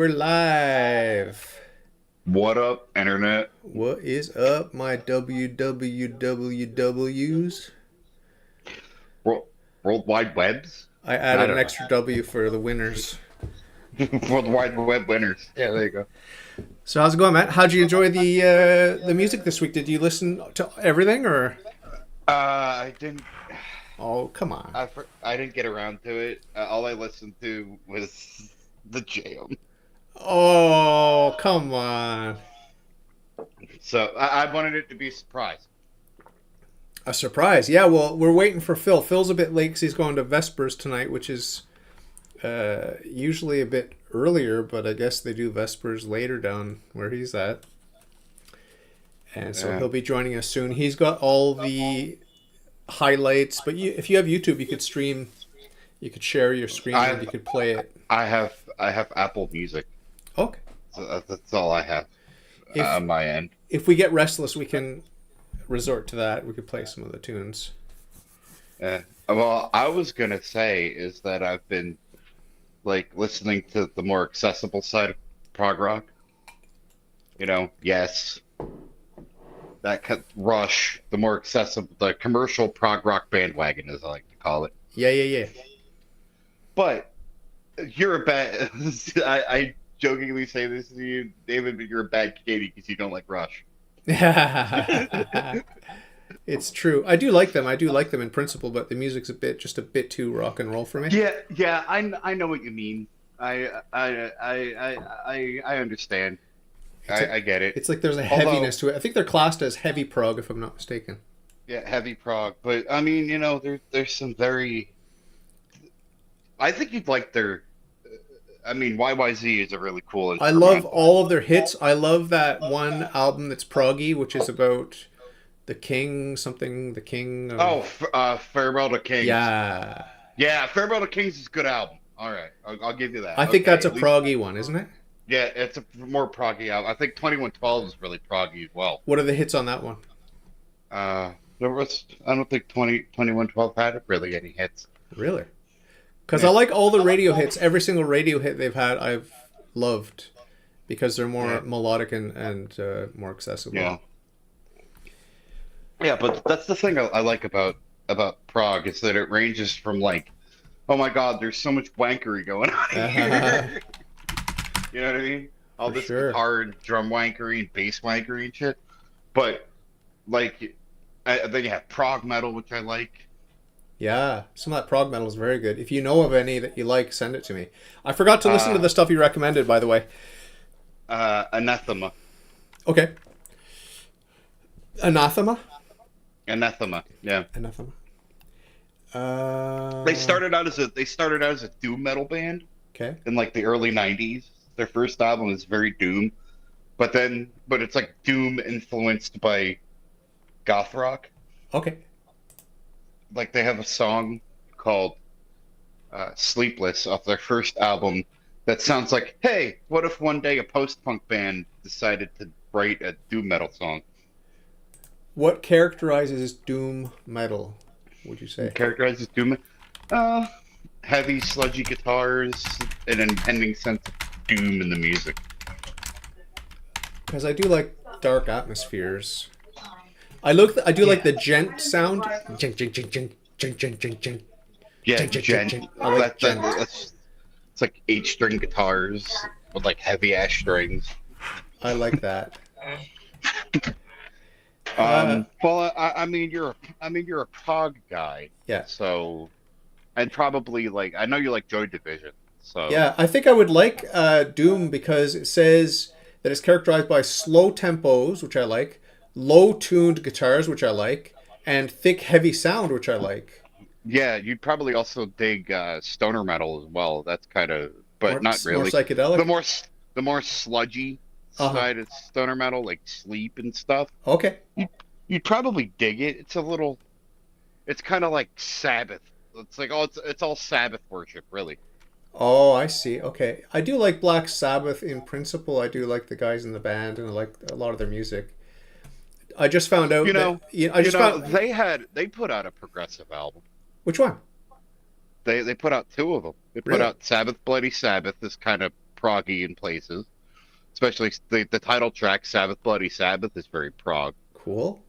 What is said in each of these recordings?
we're live. What up, internet? What is up, my WWWWs? World, World Wide Webs? I I added an don't know. extra W for the winners. World Wide Web winners. Yeah, there you go. So how's it going, Matt? How'd you enjoy the music this week? Did you listen to everything or? I didn't. Oh, come on. I didn't get around to it. All I listened to was the jam. Oh, come on. So I wanted it to be a surprise. A surprise. Yeah, well, we're waiting for Phil. Phil's a bit late because he's going to Vespers tonight, which is usually a bit earlier, but I guess they do Vespers later down where he's at. And so he'll be joining us soon. He's got all the highlights, but if you have YouTube, you could stream, you could share your screen and you could play it. I have Apple Music. Okay. So that's all I have on my end. If we get restless, we can resort to that. We could play some of the tunes. Well, I was gonna say is that I've been listening to the more accessible side of prog rock. Yes, Rush, the more accessible, the commercial prog rock bandwagon, as I like to call it. Yeah. But you're a bad. I jokingly say this to you, David, but you're a bad Canadian because you don't like Rush. It's true. I do like them. I do like them in principle, but the music's just a bit too rock and roll for me. Yeah. I know what you mean. I understand. I get it. It's like there's a heaviness to it. I think they're classed as heavy prog, if I'm not mistaken. Yeah, heavy prog. But I mean, there's some very. I think you'd like their. I mean, YYZ is a really cool. I love all of their hits. I love that one album that's proggy, which is about the king, something, the king. Farewell to Kings. Yeah. Yeah, Farewell to Kings is a good album. All right, I'll give you that. I think that's a proggy one, isn't it? Yeah, it's a more proggy album. I think 2112 is really proggy as well. What are the hits on that one? I don't think 2112 had really any hits. Really? Because I like all the radio hits. Every single radio hit they've had, I've loved because they're more melodic and more accessible. Yeah, but that's the thing I like about prog is that it ranges from oh my God, there's so much wankery going on here. You know what I mean? All this guitar and drum wankery and bass wankery and shit. But then you have prog metal, which I like. Yeah, some of that prog metal is very good. If you know of any that you like, send it to me. I forgot to listen to the stuff you recommended, by the way. Anathema. Okay. Anathema? Anathema, yeah. Anathema. They started out as a doom metal band. Okay. In the early '90s. Their first album is very doom, but it's like doom influenced by goth rock. Okay. They have a song called Sleepless off their first album that sounds like, hey, what if one day a post-punk band decided to write a doom metal song? What characterizes doom metal, would you say? Characterizes doom heavy, sludgy guitars, an impending sense of doom in the music. Because I do like dark atmospheres. I do like the gent sound. Gent, gent, gent, gent, gent, gent, gent, gent. Yeah, gent. I like gent. It's like 8-string guitars with heavy ash strings. I like that. Well, I mean, you're a prog guy. Yeah. So, and probably I know you like Joy Division. So yeah, I think I would like doom because it says that it's characterized by slow tempos, which I like, low-tuned guitars, which I like, and thick, heavy sound, which I like. Yeah, you'd probably also dig stoner metal as well. That's kind of, but not really. More psychedelic. The more sludgy side of stoner metal, like Sleep and stuff. Okay. You'd probably dig it. It's kind of like Sabbath. It's it's all Sabbath worship, really. Oh, I see. Okay. I do like Black Sabbath in principle. I do like the guys in the band, and I like a lot of their music. I just found out they put out a progressive album. Which one? They put out 2 of them. They put Really? out Sabbath Bloody Sabbath, this kind of proggy in places, especially the title track, Sabbath Bloody Sabbath, is very prog. Cool.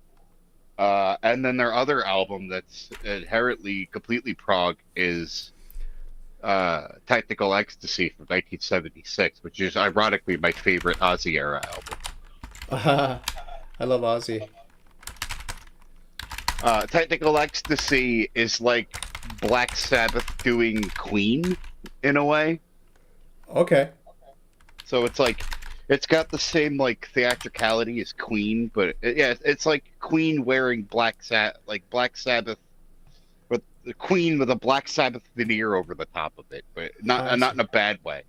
And then their other album that's inherently completely prog is Technical Ecstasy from 1976, which is ironically my favorite Ozzy era album. I love Ozzy. Technical Ecstasy is like Black Sabbath doing Queen in a way. Okay. So it's like it's got the same like theatricality as Queen, but it's like Queen wearing Black Sabbath with the Queen with a Black Sabbath veneer over the top of it, but not in a bad way.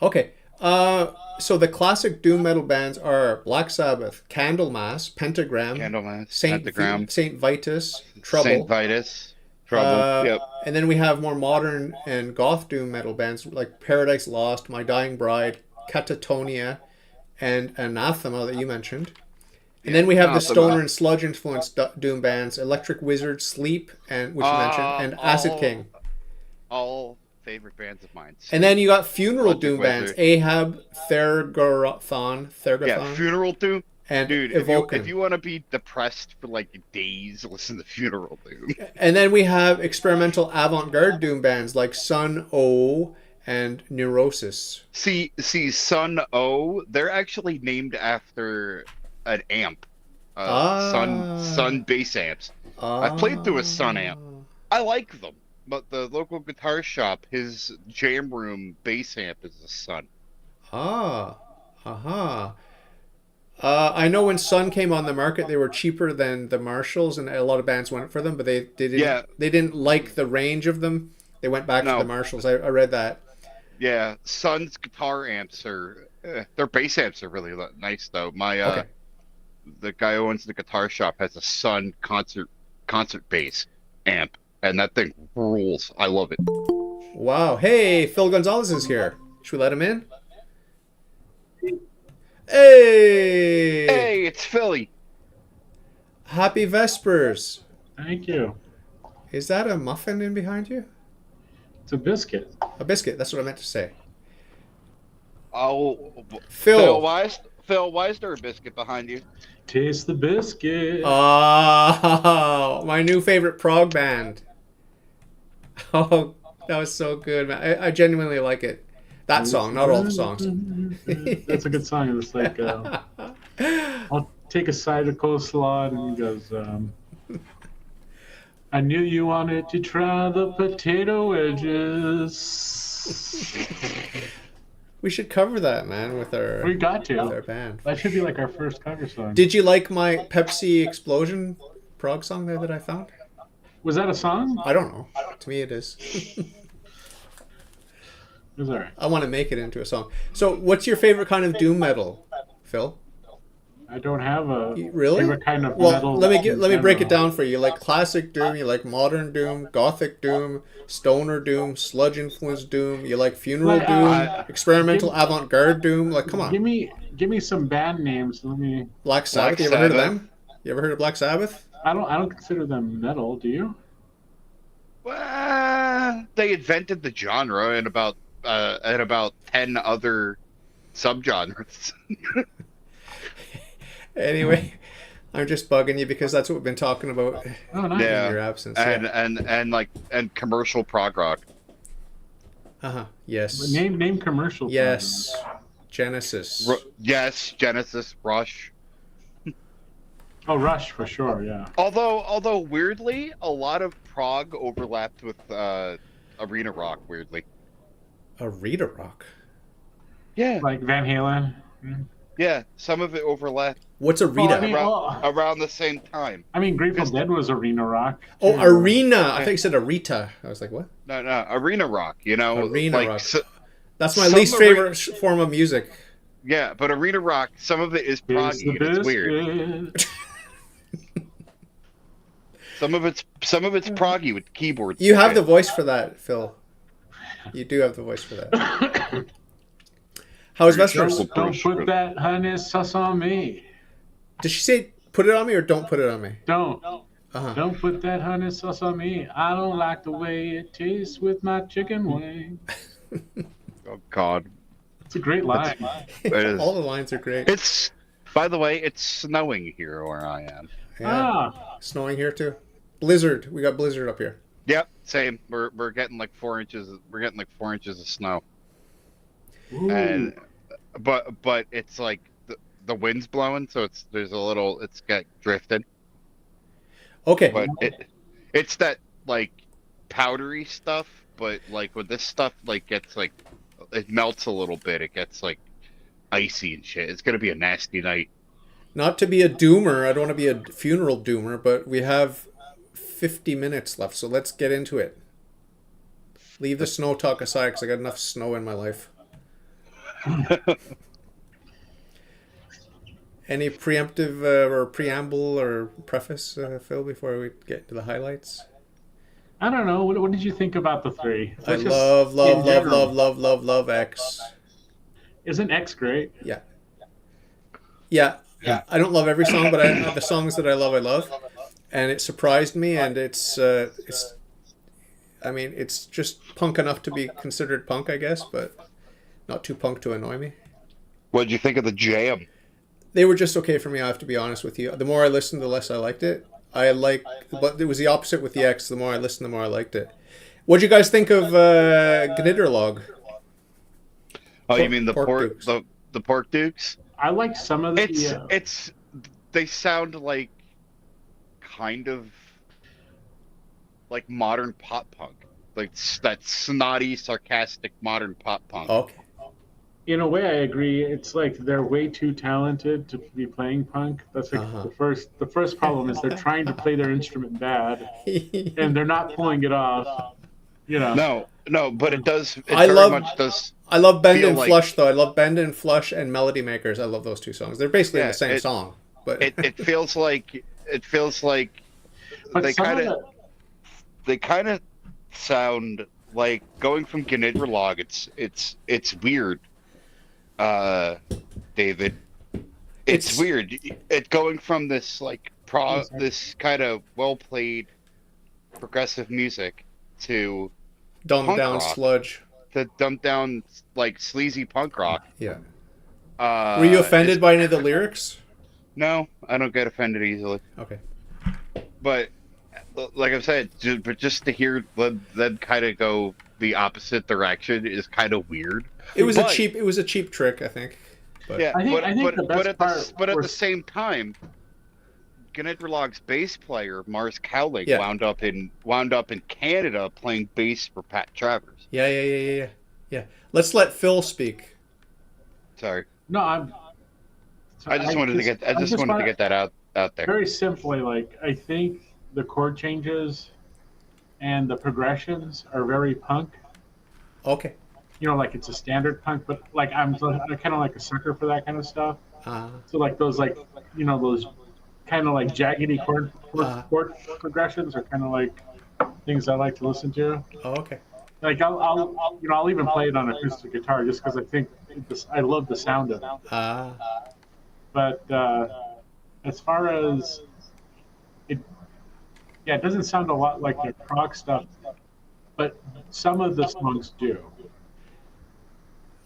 Okay. So the classic doom metal bands are Black Sabbath, Candlemass, Pentagram, Saint Vitus, Trouble. Saint Vitus, Trouble. Yep. And then we have more modern and goth doom metal bands like Paradise Lost, My Dying Bride, Catatonia, and Anathema that you mentioned. And then we have the stoner and sludge influenced doom bands, Electric Wizard, Sleep, and which you mentioned, and Acid King. All favorite bands of mine. And then you got funeral doom bands, Ahab, Thergothon. Yeah, funeral doom. And dude, if you want to be depressed for like days, listen to funeral doom. And then we have experimental avant-garde doom bands like Sun O and Neurosis. See, Sun O, they're actually named after an amp. Sun bass amps. I played through a Sun amp. I like them. But the local guitar shop, his jam room bass amp is a Sun. I know when Sun came on the market, they were cheaper than the Marshalls, and a lot of bands went for them. But they didn't like the range of them. They went back to the Marshalls. I read that. Yeah, Sun's guitar amps their bass amps are really nice though. The guy who owns the guitar shop has a Sun concert bass amp. And that thing rules. I love it. Wow. Hey, Phil Gonzalez is here. Should we let him in? Hey! Hey, it's Philly. Happy Vespers. Thank you. Is that a muffin in behind you? It's a biscuit. A biscuit. That's what I meant to say. Oh, Phil, why is there a biscuit behind you? Taste the biscuit. Oh, my new favorite prog band. Oh, that was so good, man. I genuinely like it. That song, not all the songs. That's a good song. It's like, I'll take a side of coleslaw, and he goes, I knew you wanted to try the potato wedges. We should cover that, man, with our We got to. with our band. That should be like our first cover song. Did you like my Pepsi Explosion prog song there that I found? Was that a song? I don't know. To me, it is. It was all right. I want to make it into a song. So, what's your favorite kind of doom metal, Phil? I don't have a really favorite kind of well, metal. let me break it down for you. You like classic doom, you like modern doom, gothic doom, stoner doom, sludge influenced doom. You like funeral doom, experimental avant-garde doom. Like, come on. Give me some band names. Let me. Black Sabbath. You ever heard of them? You ever heard of Black Sabbath? I don't consider them metal. Do you? Well, they invented the genre and about 10 other subgenres. Anyway, I'm just bugging you because that's what we've been talking about in your absence. And commercial prog rock. Yes. Name commercial. Yes. Genesis. Yes, Genesis, Rush. Oh, Rush for sure. Yeah. Although weirdly, a lot of prog overlapped with arena rock. Weirdly. Arena rock. Yeah. Like Van Halen. Yeah, some of it overlapped. What's arena? Around the same time. I mean, Grateful Dead was arena rock. Oh, arena! I think you said Arita. I was like, what? No, arena rock. You know, arena rock. That's my least favorite form of music. Yeah, but arena rock, some of it is proggy. It's weird. Some of it's proggy with keyboards. You have the voice for that, Phil. You do have the voice for that. How's Vespers? Don't put that honey sauce on me. Did she say put it on me or don't put it on me? Don't. Don't put that honey sauce on me. I don't like the way it tastes with my chicken wing. Oh, God. It's a great line. All the lines are great. It's, by the way, it's snowing here where I am. Yeah. Snowing here too. Blizzard. We got blizzard up here. Yep, same. We're getting like 4 inches. We're getting like 4 inches of snow. Ooh. And but it's like the wind's blowing, so it's got drifted. Okay. But it's that like powdery stuff, but like with this stuff, like gets like it melts a little bit. It gets like icy and shit. It's gonna be a nasty night. Not to be a doomer, I don't want to be a funeral doomer, but we have 50 minutes left, so let's get into it. Leave the snow talk aside, because I got enough snow in my life. Any preemptive or preamble or preface, Phil, before we get into the highlights? I don't know. What did you think about the three? I love X. Isn't X great? Yeah. I don't love every song, but the songs that I love. And it surprised me, and it's just punk enough to be considered punk, I guess, but not too punk to annoy me. What did you think of the jam? They were just okay for me, I have to be honest with you. The more I listened, the less I liked it. But it was the opposite with the X. The more I listened, the more I liked it. What'd you guys think of Gnitterlog? Oh, you mean the Pork Dukes. the Pork Dukes? I liked some of the. They sound like kind of like modern pop punk, like that snotty, sarcastic modern pop punk. Okay. In a way, I agree. It's like they're way too talented to be playing punk. That's like the first problem is they're trying to play their instrument bad, and they're not pulling it off. You know. No, but it does. It I love Bend and like, Flush, though. I love Bend and Flush and Melody Makers. I love those two songs. They're basically the same song, but it feels like they kind of sound like going from Gnitterlog. It's weird, David. It's weird. It going from this like this kind of well played progressive music to dumbed down sludge. To dumbed down like sleazy punk rock. Yeah. Were you offended by any of the lyrics? No, I don't get offended easily. Okay. But like I said, just to hear them kind of go the opposite direction is kind of weird. It was a cheap trick, I think. But. Yeah, I think the best but at the same time, Gnitterlog's bass player Mars Cowling wound up in Canada playing bass for Pat Travers. Yeah. Let's let Phil speak. Sorry. No, I just wanted to get that out there. Very simply, like I think the chord changes and the progressions are very punk. Okay. You know, like it's a standard punk, but like I'm kind of like a sucker for that kind of stuff. So like those those kind of like jaggedy chord progressions are kind of like things I like to listen to. Oh, okay. Like I'll even play it on acoustic guitar just because I think I love the sound of it. But as far as it doesn't sound a lot like the prog stuff, but some of the songs do.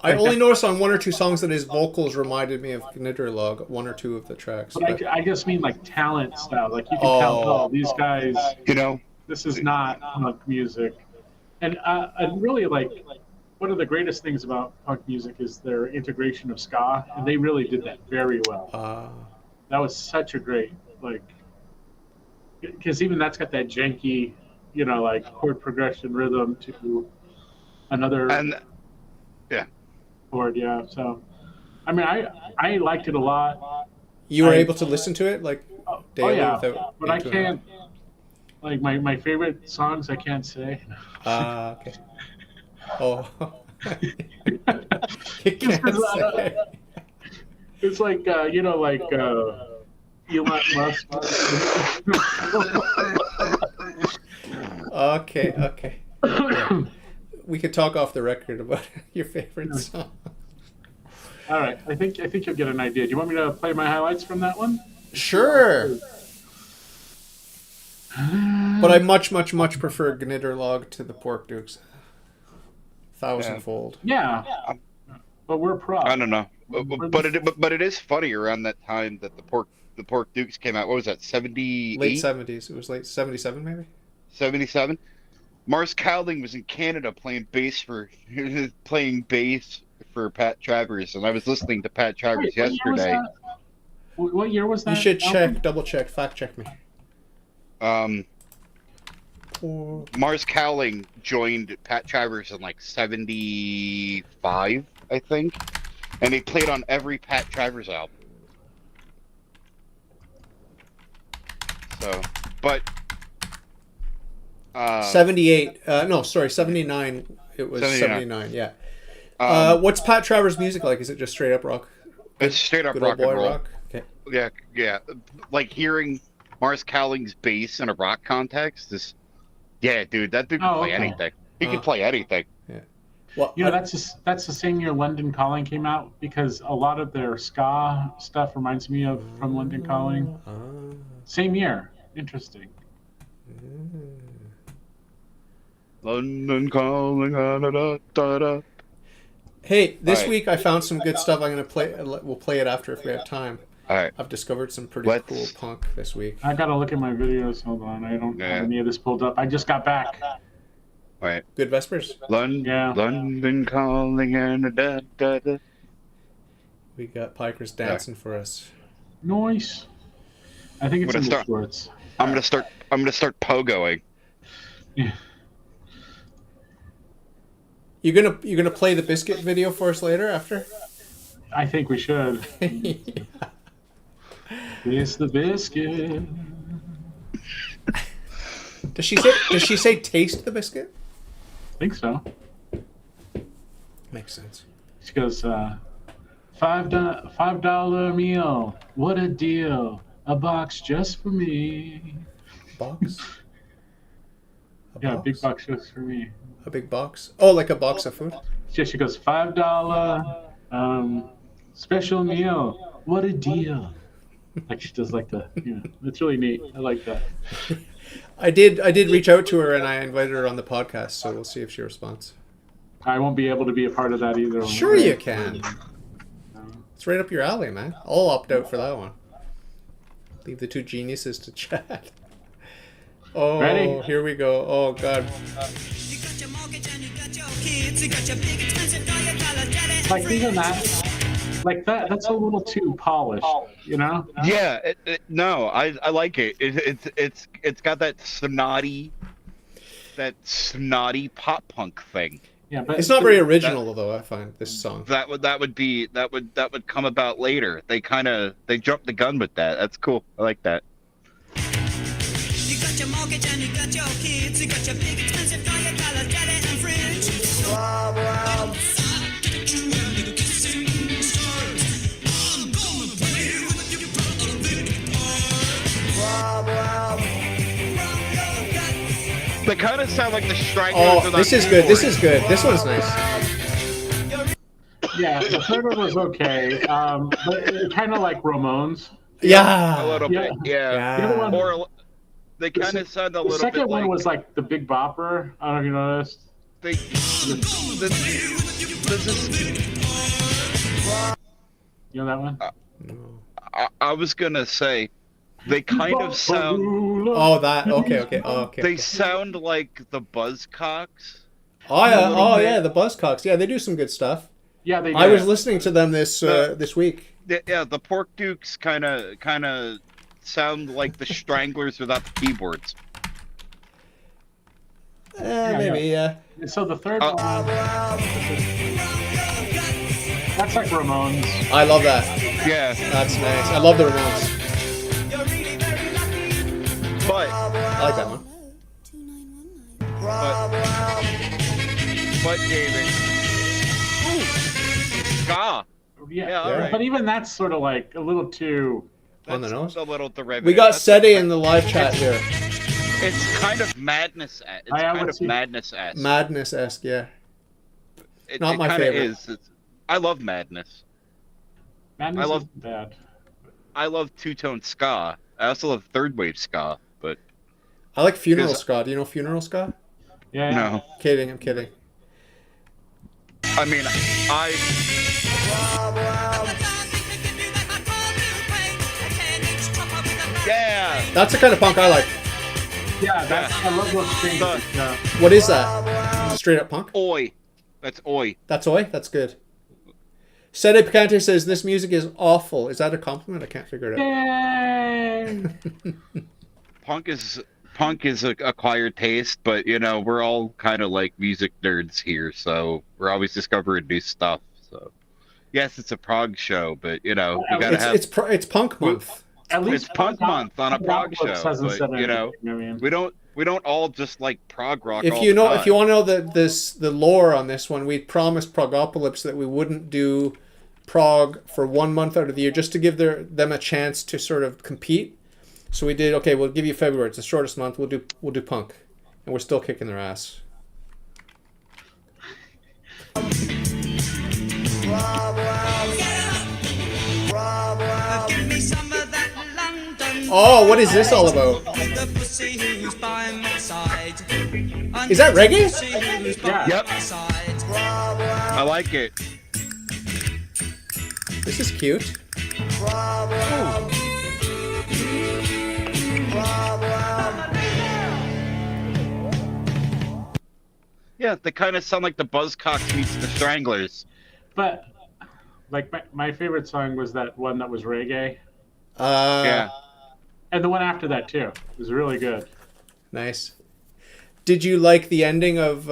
I only noticed on one or two songs that his vocals reminded me of Gnitterlog, one or two of the tracks. But I just mean like talent style. Like you can tell, these guys, this is not punk music. And really, like, one of the greatest things about punk music is their integration of ska, and they really did that very well. That was such a great, like, because even that's got that janky, like chord progression rhythm to another chord. Yeah. So, I mean, I liked it a lot. You were able to listen to it like daily without. But I can't. Like my favorite songs, I can't say. Okay. Oh. You can't say. It's like like Elon Musk. Okay. Yeah. We could talk off the record about your favorite song. All right, I think you'll get an idea. Do you want me to play my highlights from that one? Sure. But I much prefer Gnitterlog to the Pork Dukes. Thousandfold. Yeah. But we're prog. I don't know, but it is funny around that time that the Pork Dukes came out. What was that? 78? Late 70s. It was late 77 maybe. 77. Mars Cowling was in Canada playing bass for Pat Travers, and I was listening to Pat Travers yesterday. What year was that? You should double check, fact check me. Mars Cowling joined Pat Travers in like 75, I think, and they played on every Pat Travers album. So, but 78. No, sorry, 79. It was 79. Yeah. What's Pat Travers' music like? Is it just straight up rock? It's straight up Good rock old boy and roll. rock? Okay. Yeah. Like hearing Mars Cowling's bass in a rock context is, yeah, dude, that dude can play anything. He can play anything. Yeah. Well, that's the same year London Calling came out, because a lot of their ska stuff reminds me of From London Calling. Same year. Interesting. London Calling. Hey, this week I found some good stuff. I'm gonna play. We'll play it after if we have time. All right. I've discovered some pretty cool punk this week. I gotta look at my videos. Hold on, I don't have any of this pulled up. I just got back. All right. Good Vespers. London Calling and da. We got Pikers dancing for us. Nice. I think it's in the shorts. I'm gonna start pogoing. Yeah. You're gonna play the Biscuit video for us later after? I think we should. Yeah. It's the biscuit. Does she say taste the biscuit? I think so. Makes sense. She goes, $5 meal. What a deal. A box just for me. Box? Yeah, big box just for me. A big box? Oh, like a box of food? Yeah, she goes, $5 special meal. What a deal. Like she does like the, it's really neat. I like that. I did reach out to her and I invited her on the podcast, so we'll see if she responds. I won't be able to be a part of that either. Sure you can. It's right up your alley, man. I'll opt out for that one. Leave the two geniuses to chat. Oh, ready? Here we go. Oh, God. Like even that, like that's a little too polished, you know? Yeah, no, I like it. It's got that snotty pop punk thing. Yeah, but it's not very original though. I find this song. That would come about later. They jumped the gun with that. That's cool. I like that. You got your mortgage and you got your kids. You got your big expensive car, your color, jelly and fridge. They kind of sound like the Stranglers. Oh, this is good. This is good. This one's nice. Yeah, the third one was okay, but kind of like Ramones. Yeah. A little bit. Yeah. The other one, Or they kind of sound a little bit. The second one was like the Big Bopper. I don't know if you noticed. You know that one? I was gonna say, they kind of sound. Oh, that. Okay. Oh, okay. They sound like the Buzzcocks. Oh yeah. The Buzzcocks. Yeah, they do some good stuff. Yeah, they do. I was listening to them this week. Yeah, the Pork Dukes kind of sound like the Stranglers without the keyboards. Maybe, yeah. So the third one, that's like Ramones. I love that. Yeah. That's nice. I love the Ramones. But I like that one. But David. Ooh, ska. Yeah, all right. But even that's sort of like a little too on the nose. A little derivative. We got Seti in the live chat here. It's kind of madness. It's kind of madness-esque. Madness-esque, yeah. Not it my favorite. Is. I love madness. Madness is bad. I love two-tone ska. I also love third-wave ska, but I like funeral ska. Do you know funeral ska? Yeah. No. I'm kidding. I mean, yeah. That's the kind of punk I like. Yeah, I love those things. Yeah. What is that? Straight up punk? Oi. That's oi. That's oi? That's good. Sede Picante says, this music is awful. Is that a compliment? I can't figure it out. Yay! Punk is an acquired taste, but we're all kind of like music nerds here, so we're always discovering new stuff. So yes, it's a prog show, but we gotta have it's punk month. At least it's punk month on a prog show. But, we don't all just like prog rock. If you want to know the lore on this one, we promised Progopolis that we wouldn't do prog for 1 month out of the year, just to give them a chance to sort of compete. So we did. Okay, we'll give you February. It's the shortest month. We'll do punk, and we're still kicking their ass. Oh, what is this all about? Is that reggae? Yeah. Yep. I like it. This is cute. Yeah, they kind of sound like the Buzzcocks meets the Stranglers. But like my favorite song was that one that was reggae. Yeah. And the one after that too. It was really good. Nice. Did you like the ending of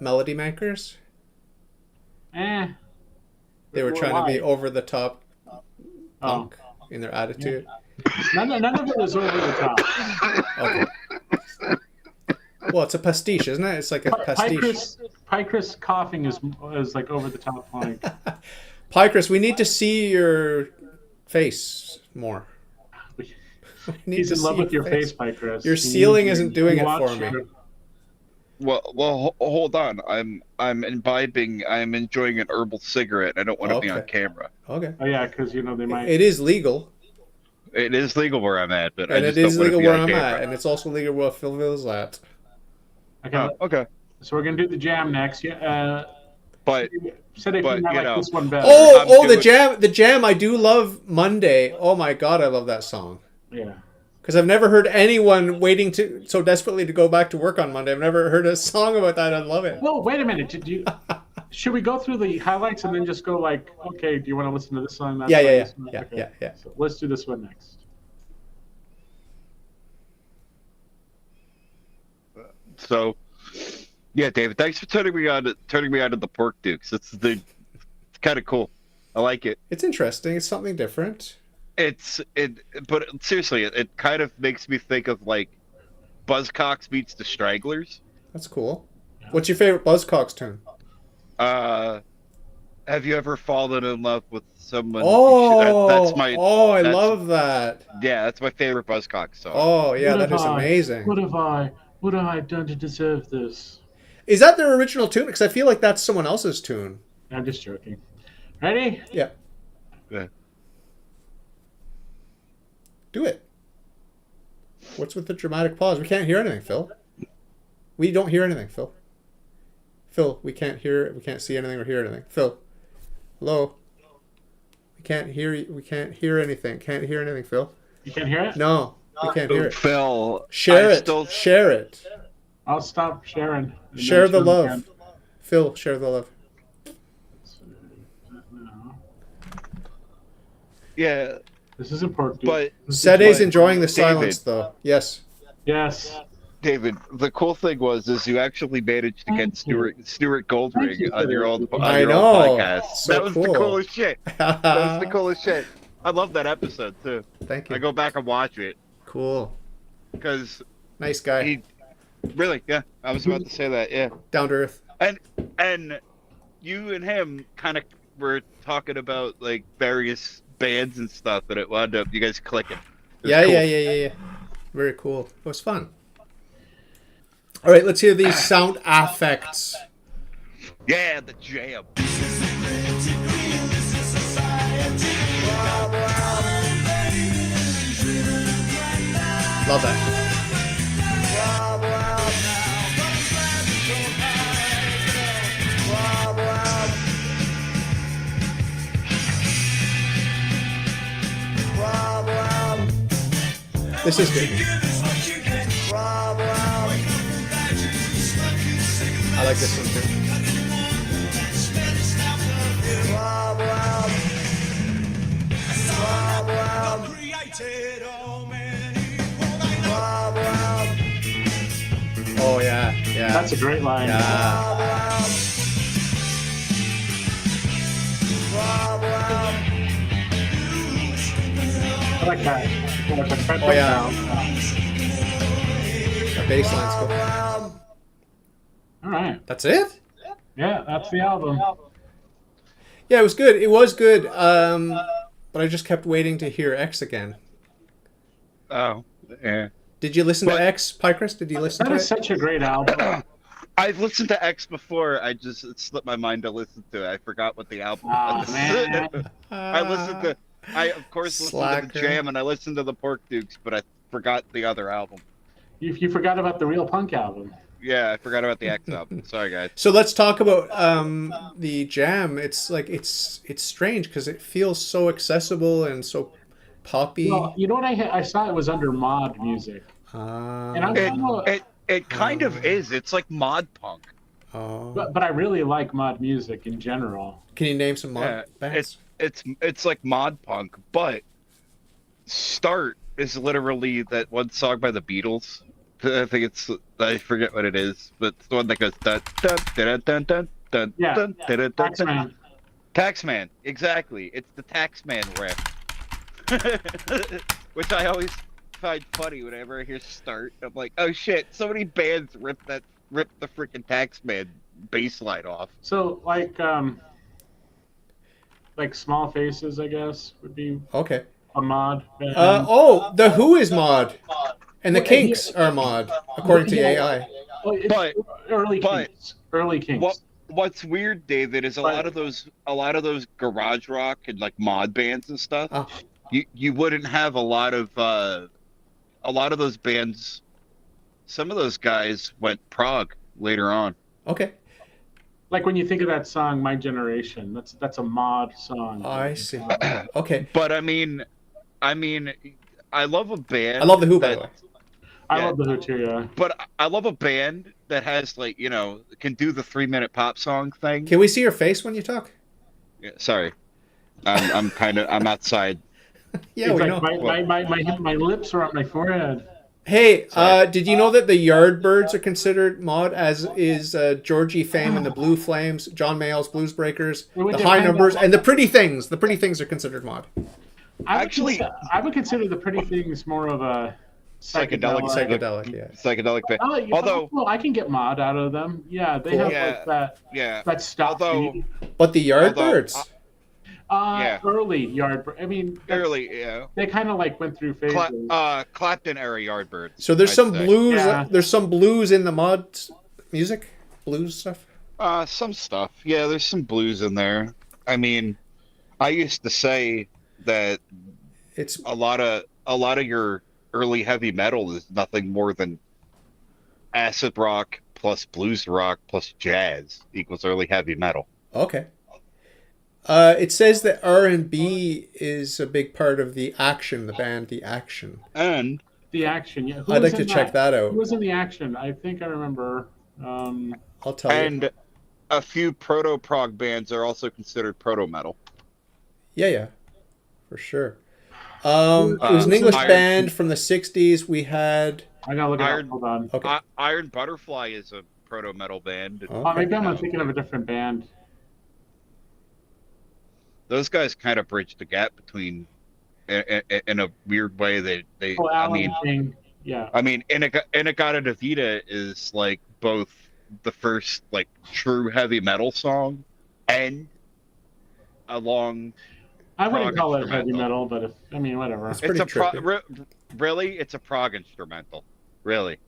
Melody Makers? They were trying to be over the top punk in their attitude. Yeah. None of it was over the top. Okay. Well, it's a pastiche, isn't it? It's like a pastiche. Pychris coughing is like over the top punk. Pychris, we need to see your face more. He's in love with your face, Pychris. Your ceiling isn't doing it for me. Well, hold on. I'm imbibing. I'm enjoying an herbal cigarette. I don't want to be on camera. Okay. Oh yeah, because they might. It is legal. It is legal where I'm at, but and I just it is don't legal want where to be on I'm camera. at, and it's also legal where Phil is at. Okay. Okay. So we're gonna do the jam next. Yeah. But said if you like this one better. The jam. I do love Monday. Oh my God, I love that song. Yeah. Because I've never heard anyone waiting so desperately to go back to work on Monday. I've never heard a song about that. I love it. Well, wait a minute. Should we go through the highlights and then just go like, okay, do you want to listen to this song? Yeah. So let's do this one next. So, yeah, David, thanks for turning me on to the Pork Dukes. It's kind of cool. I like it. It's interesting. It's something different. But seriously, it kind of makes me think of like Buzzcocks meets the Stranglers. That's cool. What's your favorite Buzzcocks tune? Have you ever fallen in love with someone? I love that. Yeah, that's my favorite Buzzcocks song. Oh yeah, that is amazing. What have I done to deserve this? Is that their original tune? Because I feel like that's someone else's tune. I'm just joking. Ready? Yeah. Yeah. Do it. What's with the dramatic pause? We can't hear anything, Phil. We don't hear anything, Phil. Phil, we can't hear, we can't see anything or hear anything. Phil, hello. We can't hear you. We can't hear anything. Can't hear anything, Phil. You can't hear it? No, we can't hear it. Phil, share it. Share it. I'll stop sharing. Share the love. Again. Phil, share the love. Yeah. This is important. But Sede's enjoying the silence, though. Yes. Yes. David, the cool thing is you actually managed to get Stuart Goldring on your own podcast. So that was the coolest shit. That was the coolest shit. I love that episode too. Thank you. I go back and watch it. Cool. Because nice guy. He really, yeah. I was about to say that. Yeah. Down to earth. And you and him kind of were talking about like various bands and stuff, and it wound up you guys clicking. Yeah, cool. Yeah. Very cool. It was fun. All right, let's hear these sound effects. Yeah, the jam. Love that. This is good. I like this one too. Oh yeah, yeah. That's a great line. Yeah. I like that. Oh yeah. The bass line's cool. All right. That's it? Yeah, that's the album. Yeah, it was good. It was good. But I just kept waiting to hear X again. Oh, yeah. Did you listen to X, Pycris? Did you listen That to is it? such a great album. I've listened to X before. It slipped my mind to listen to it. I forgot what the album was. Man. I of course listened to the Jam and I listened to the Pork Dukes, but I forgot the other album. You forgot about the Real Punk album. Yeah, I forgot about the X album. Sorry, guys. So let's talk about the Jam. It's like it's strange because it feels so accessible and so poppy. Well, you know what I saw it was under mod music. And It kind of is. It's like mod punk. But I really like mod music in general. Can you name some mod bands? It's like mod punk, but Start is literally that one song by the Beatles. I think I forget what it is, but it's the one that goes dun dun dun dun dun dun Yeah, dun dun dun dun. Taxman. Taxman, exactly. It's the Taxman riff. Which I always find funny whenever I hear Start. I'm like, oh shit, so many bands rip the freaking Taxman bass line off. So like Small Faces, I guess, would be Okay. a mod band. The Who is mod, and the Kinks are mod, according to AI. But early Kinks. What's weird, David, is a lot of those garage rock and like mod bands and stuff. You wouldn't have a lot of those bands. Some of those guys went prog later on. Okay. Like when you think of that song, My Generation, that's a mod song. I see. Okay. But I mean, I love a band. I love the Who, by the way. I love the Who too, yeah. But I love a band that has like, can do the 3-minute pop song thing. Can we see your face when you talk? Yeah, sorry, I'm outside. Yeah, we know. My lips are on my forehead. Hey, did you know that the Yardbirds are considered mod, as is Georgie Fame and the Blue Flames, John Mayall's Blues Breakers, the High Numbers, and the Pretty Things? The Pretty Things are considered mod. I would consider the Pretty Things more of a Psychedelic, yeah. Psychedelic band. Although I can get mod out of them. Yeah, they have like that. Yeah. That stuff. But the Yardbirds. Early Yardbirds. I mean, early, yeah. They kind of like went through phases. Clapton era Yardbirds. So there's some blues. Yeah. There's some blues in the mod music, blues stuff. Some stuff. Yeah, there's some blues in there. I mean, I used to say that it's a lot of your early heavy metal is nothing more than acid rock plus blues rock plus jazz equals early heavy metal. Okay. It says that R&B is a big part of the Action, the band The Action. And The Action, yeah. I'd like to check that out. Who was in The Action? I think I remember. I'll tell you. And a few proto-prog bands are also considered proto-metal. Yeah, for sure. It was an English band from the 60s. We had... I gotta look it up. Hold on. Okay. Iron Butterfly is a proto-metal band. Okay. Maybe I'm thinking of a different band. Those guys kind of bridge the gap between, in a weird way. They yeah. I mean, Inagata Davida is like both the first like true heavy metal song and a long. I wouldn't call it heavy metal, but whatever. It's a really, it's a prog instrumental. Really,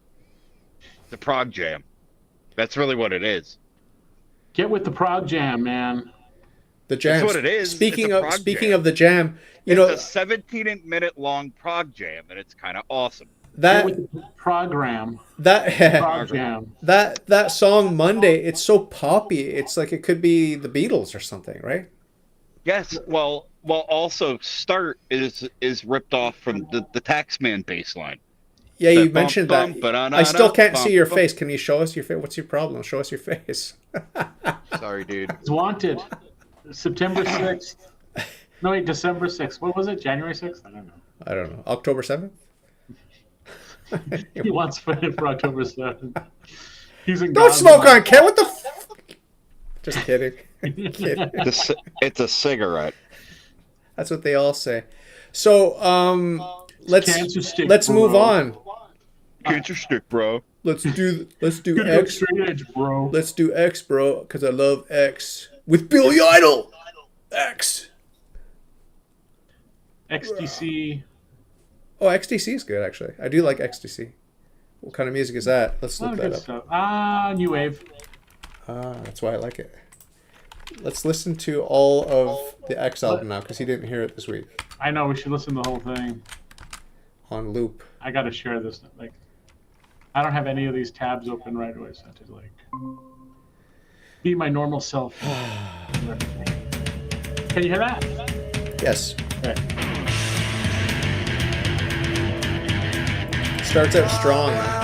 it's a prog jam. That's really what it is. Get with the prog jam, man. The Jam. That's what it is. Speaking of the Jam, it's a 17-minute long prog jam, and it's kind of awesome. Program. Prog jam. That song Monday, it's so poppy. It's like it could be the Beatles or something, right? Yes, well, also Start is ripped off from the Taxman bass line. Yeah, you mentioned that. I still can't see your face. Can you show us your face? What's your problem? Show us your face. Sorry, dude. It's Wanted. September 6th. No, wait, December 6th. What was it? January 6th? I don't know. October 7th? He wants to put it for October 7th. He's in Don't smoke on Ken. What the f? Just kidding. Kidding. It's a cigarette. That's what they all say. So, let's move on. Cancer stick, bro. Let's do X. Straight edge, bro. Let's do X, bro, because I love X with Billy Idol. X. XTC. Oh, XTC is good, actually. I do like XTC. What kind of music is that? Let's look that up. Stuff. New wave. That's why I like it. Let's listen to all of the X album now, because he didn't hear it this week. I know, we should listen to the whole thing. On loop. I gotta share this. Like, I don't have any of these tabs open right away, so I have to, like, be my normal self. Can you hear that? Yes. Okay. Starts out strong, man.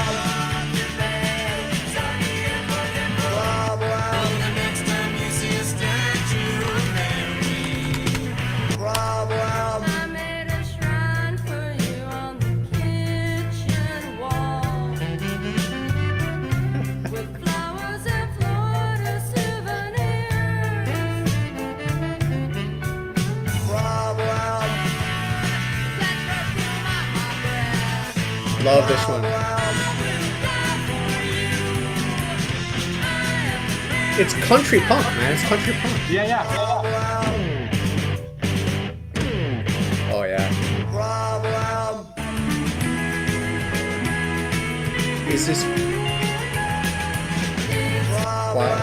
Love this one. It's country punk, man. It's country punk. Yeah. Oh, yeah. Is this... Wow.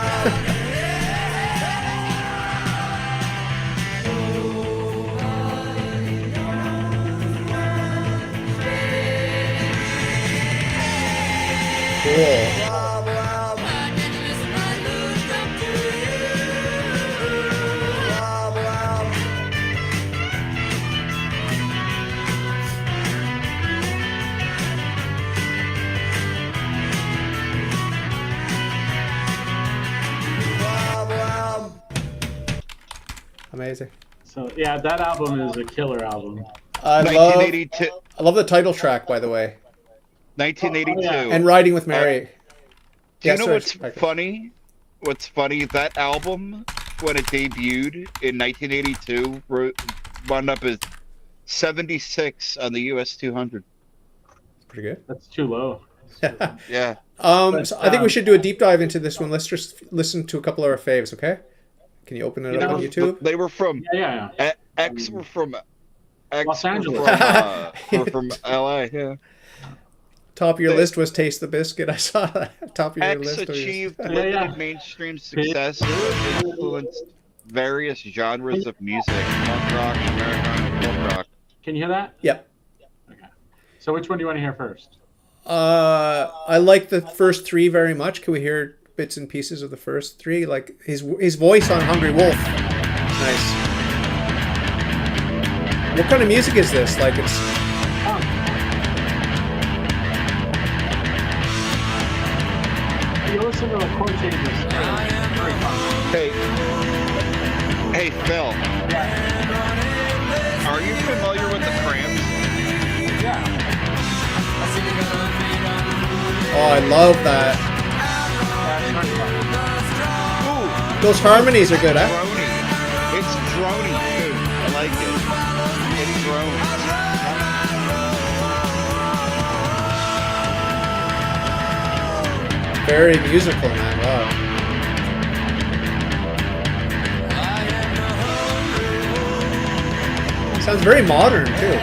Cool. Amazing. So yeah, that album is a killer album. I love the title track, by the way. 1982. Oh, yeah. And Riding with Mary. Do you know what's funny? What's funny? That album, when it debuted in 1982, wound up as 76 on the US 200. Pretty good. That's too low. Yeah. So I think we should do a deep dive into this one. Let's just listen to a couple of our faves, okay? Can you open it up on YouTube? They were from X were from Los Angeles. Were from LA. Yeah. Top of your list was Taste the Biscuit. I saw that. Top of your X list. achieved limited mainstream success and influenced various genres of music: punk rock, Americana, folk rock. Can you hear that? Yep. Okay. So which one do you want to hear first? I like the first three very much. Can we hear bits and pieces of the first three? Like his voice on Hungry Wolf. Nice. What kind of music is this? Like it's... You listen to the chord changes. Hey, Phil. Yeah. Are you familiar with the Cramps? Yeah. Oh, I love that. Ooh. Those harmonies are good, huh? Droney. It's droney too. I like it. It's drone. Very musical, man. Wow. Sounds very modern, too.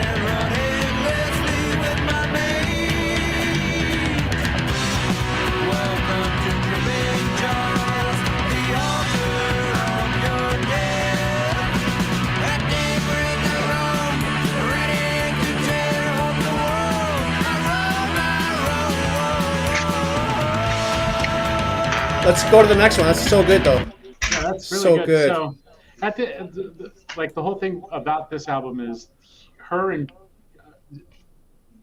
Let's go to the next one. That's so good, though. Yeah, that's really So good. So Like the whole thing about this album is her and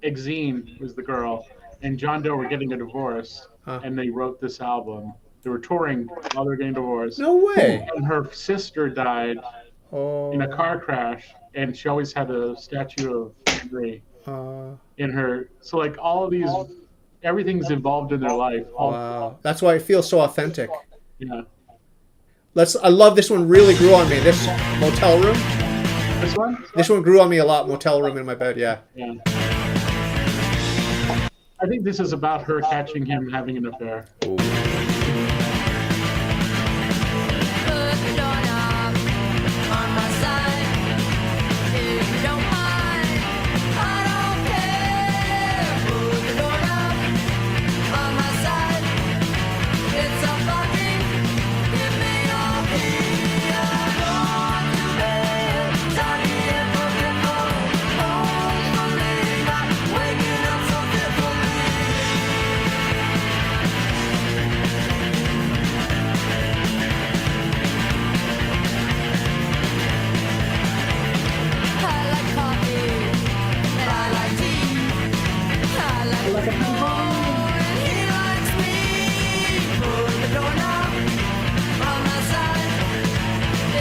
Exene was the girl, and John Doe were getting a divorce, and they wrote this album. They were touring while they were getting divorced. No way. And her sister died in a car crash, and she always had a statue of Henry in her. So like all of these, everything's involved in their life. Wow, that's why it feels so authentic. Yeah. I love this one. Really grew on me. This Motel Room. This one? This one grew on me a lot. Motel Room in my bed. Yeah. Yeah. I think this is about her catching him having an affair. Ooh.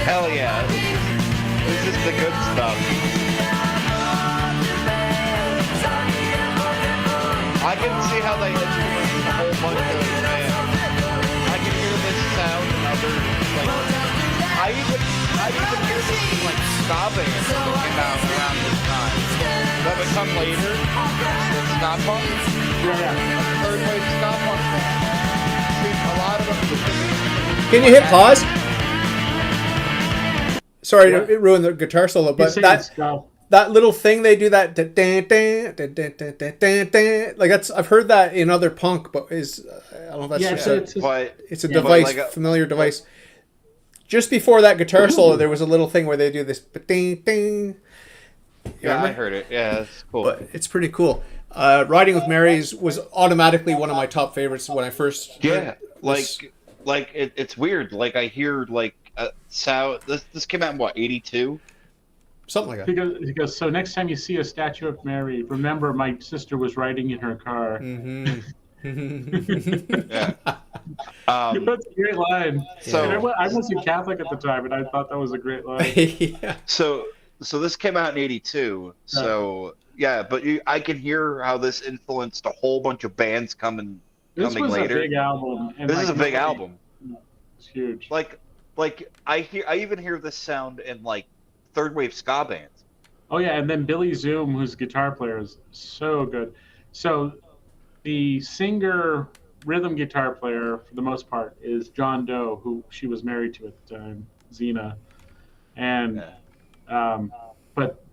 Hell yeah. This is the good stuff. I can see how they influenced a whole bunch of bands. I can hear this sound in other, like, I even hear this in, like, ska bands that came out around this time. That would come later, the ska punk. Yeah. Third wave ska punk band. See, a lot of them. Can you hit pause? Sorry to ruin the guitar solo, but that little thing they do, that like that's, I've heard that in other punk, but I don't know if that's it's a device, like a familiar device. Just before that guitar solo, there was a little thing where they do this ding. Yeah, I heard it. Yeah, it's cool. But it's pretty cool. Riding with Marys was automatically one of my top favorites when I first. Yeah, like it's weird. Like I hear like. This came out in what, 82? Something like that. He goes, so next time you see a statue of Mary, remember my sister was riding in her car. Mm-hmm. Yeah. That's a great line. So I wasn't Catholic at the time, and I thought that was a great line. Yeah. So this came out in 82. So yeah, but I can hear how this influenced a whole bunch of bands coming later. This was a big album. This is a big album. It's huge. Like I even hear this sound in like third wave ska bands. Oh yeah, and then Billy Zoom, who's guitar player, is so good. So the singer, rhythm guitar player, for the most part, is John Doe, who she was married to at the time, Xena. And but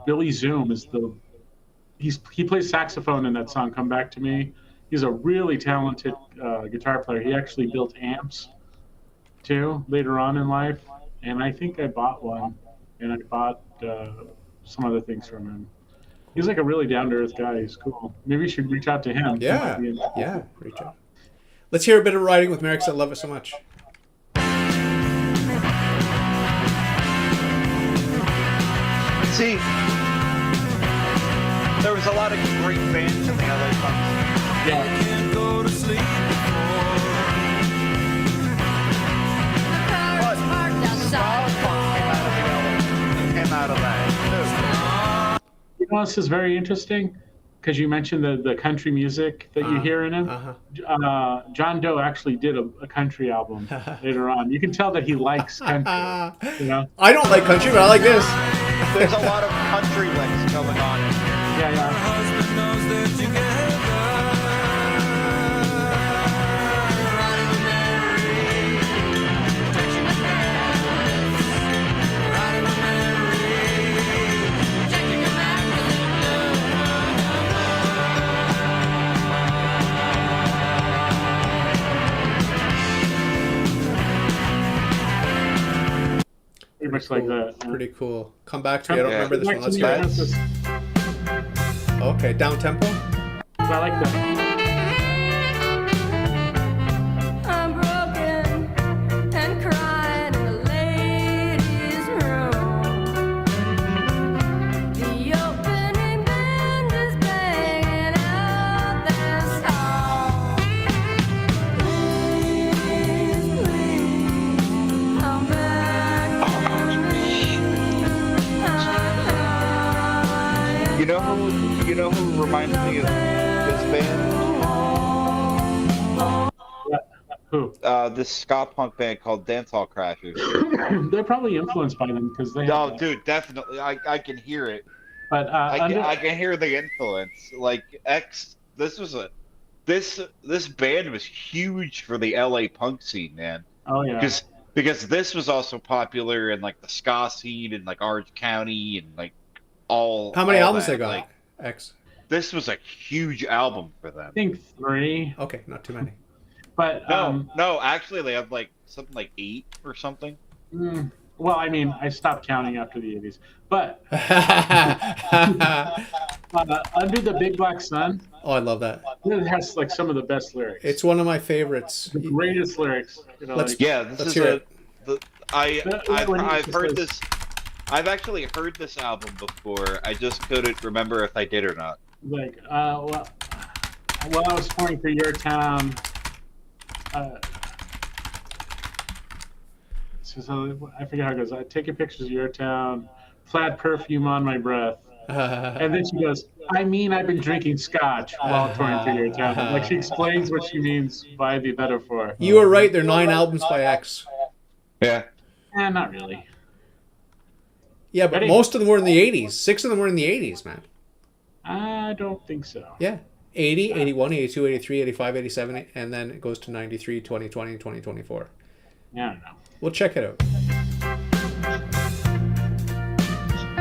Billy Zoom is he plays saxophone in that song "Come Back to Me." He's a really talented guitar player. He actually built amps too later on in life, and I think I bought one, and I bought some other things from him. He's like a really down-to-earth guy. He's cool. Maybe you should reach out to him. Yeah, reach out. Let's hear a bit of Riding with Mary, because I love it so much. See, there was a lot of great bands in the LA punk. Yeah. Out of that. You know, this is very interesting because you mentioned the country music that you hear in him. John Doe actually did a country album later on. You can tell that he likes country. You know? I don't like country, but I like this. There's a lot of country licks going on. Yeah. Pretty much like that. Pretty cool. Come Back to Me. I don't remember this one. Let's go. Okay, down tempo. I like that. I'm broken and crying in the late who reminds me of this band? Who? This ska punk band called Dancehall Crashers. They're probably influenced by them because they. No, dude, definitely. I can hear it. But I can hear the influence. Like this band was huge for the LA punk scene, man. Oh yeah. Because this was also popular in like the ska scene in like Orange County and like all. How many all albums that. they got? Like, X. this was a huge album for them. I think 3. Okay, not too many. But no, actually they have like something like 8 or something. Well, I mean, I stopped counting after the 80s. But Under the Big Black Sun. Oh, I love that. It has like some of the best lyrics. It's one of my favorites. The greatest lyrics. Let's hear it. I've heard this. I've actually heard this album before. I just couldn't remember if I did or not. Like, well, I was touring through your town. So I forget how it goes. Taking pictures of your town, plaid perfume on my breath. And then she goes, I mean, I've been drinking scotch while touring through your town. Like, she explains what she means by the metaphor. You were right. There are 9 albums by X. Yeah. Not really. Yeah, but most of them were in the 80s. 6 of them were in the 80s, man. I don't think so. Yeah. 80, 81, 82, 83, 85, 87, and then it goes to 93, 2020, 2024. Yeah, I don't know. We'll check it out.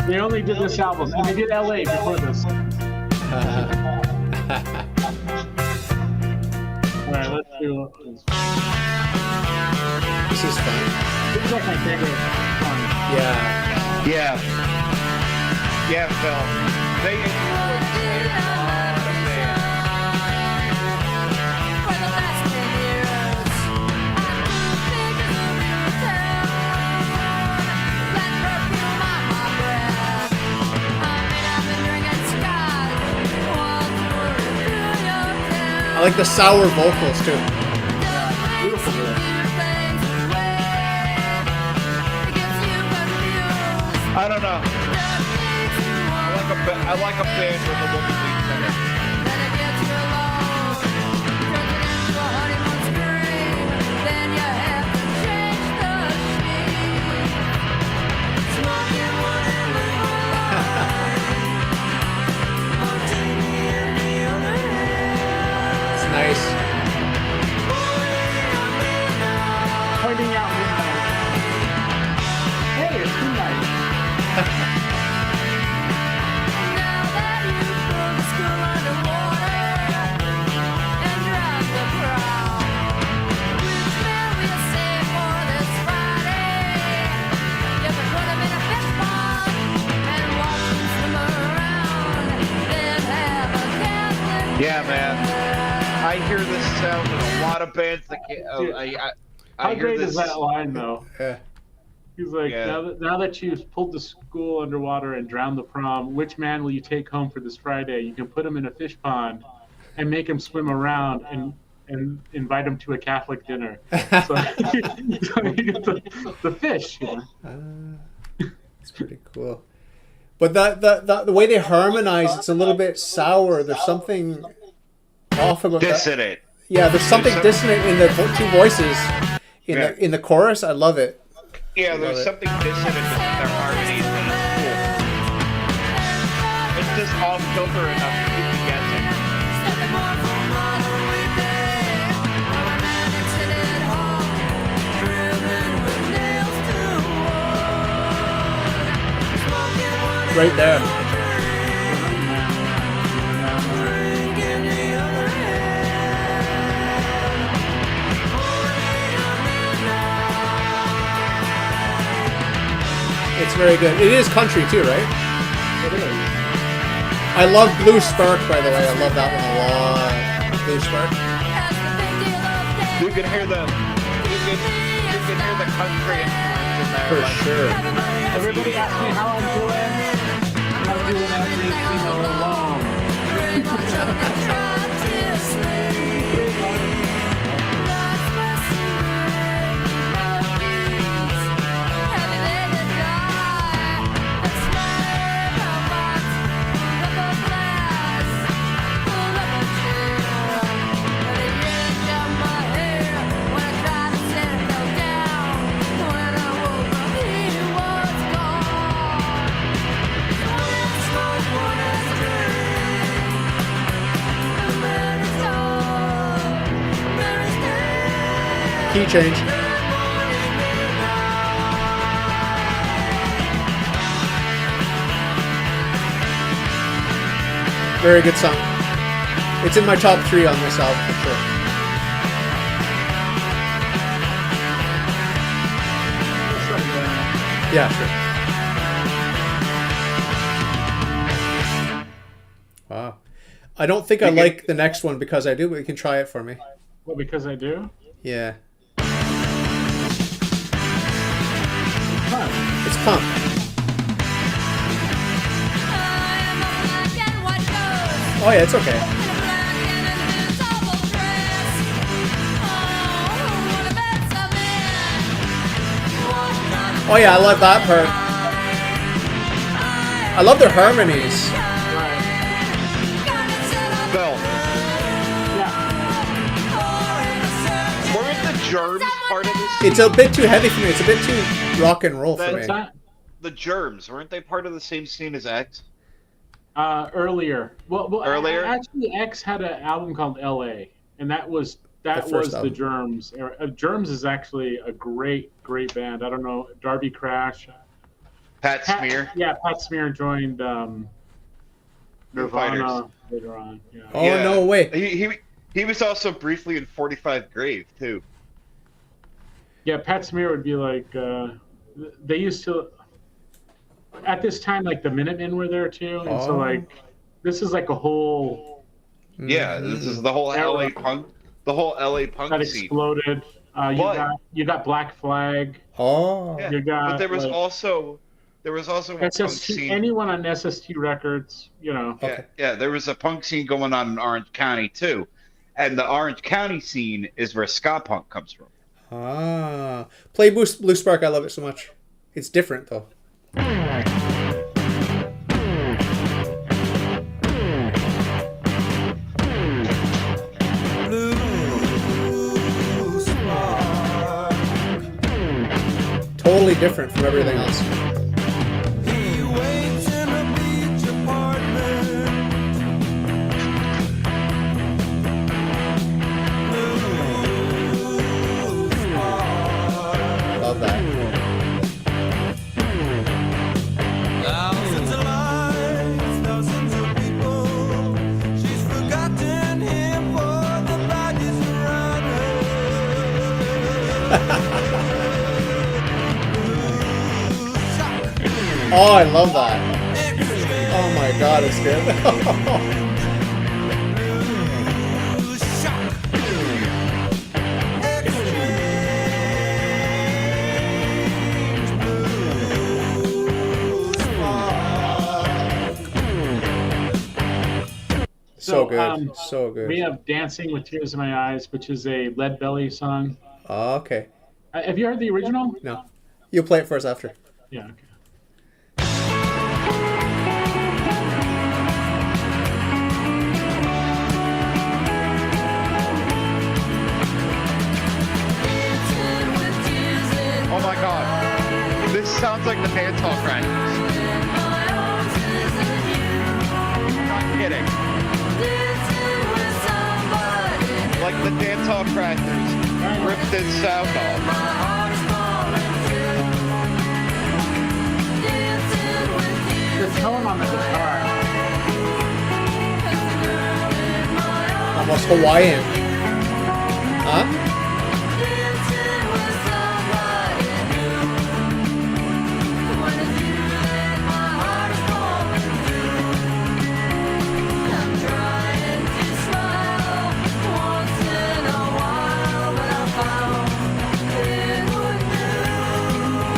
They only did this album, and they did LA before this. Alright, let's do this. This is fun. This is like my favorite song. Yeah. Yeah, Phil. They influenced a lot of bands. I like the sour vocals too. Beautiful lyrics. I don't know. I like a band with a woman lead singer. It's nice. Pointing out midnight. Hey, it's midnight. Yeah, man. I hear this sound in a lot of bands that can't. How hear great this. is that line, though? Yeah. He's like, now that you've pulled the school underwater and drowned the prom, which man will you take home for this Friday? You can put him in a fish pond and make him swim around and invite him to a Catholic dinner. So you get the fish. You know? It's pretty cool. But the way they harmonize, it's a little bit sour. There's something off about that. Dissonant. Yeah, there's something dissonant in the 2 voices in the chorus. I love it. Yeah, there's something dissonant in their harmonies, and it's cool. It's just off kilter enough to keep you guessing. Right there. It's very good. It is country too, right? It is. I love Blue Spark, by the way. I love that one a lot. Blue Spark. You can hear the country influence in there. For sure. Everybody asks me how I'm doing. I'm doing everything alone. key change. Very good song. It's in my top 3 on this album for sure. Yeah, sure. Wow. I don't think I like the next one because I do, but you can try it for me. Well, because I do? Yeah. Fun. It's punk. Oh yeah, it's okay. Oh yeah, I love that part. I love their harmonies. Bill, Yeah. weren't the Germs part of this? It's a bit too heavy for me. It's a bit too rock and roll for me. The Germs, weren't they part of the same scene as X? Earlier. Well, Earlier? Actually, X had an album called L.A., and that was the Germs. Germs is actually a great band. I don't know, Darby Crash. Pat Smear? Yeah, Pat Smear joined Nirvana later on. Yeah. Oh yeah. No way. He was also briefly in 45 Grave too. Yeah, Pat Smear would be like they used to at this time like the Minutemen were there too, and so like this is like a whole yeah, this is the whole LA punk that scene exploded. You got Black Flag. Oh, yeah. But there was also a punk scene. Anyone on SST Records, you know. Yeah, there was a punk scene going on in Orange County too, and the Orange County scene is where ska punk comes from. Play Blue Spark. I love it so much. It's different though. Totally different from everything else. Love that. Thousands of lives, thousands of people. She's forgotten him for the bodies around her. Oh, I love that. Oh my god, it's good. So good. So good. We have Dancing with Tears in My Eyes, which is a Lead Belly song. Oh, okay. Have you heard the original? No. You'll play it for us after. Yeah, okay. Oh my god. This sounds like the dance hall practice. Not kidding. Like the dance hall practice ripped its sound off. The tone on the guitar. Almost Hawaiian. Huh?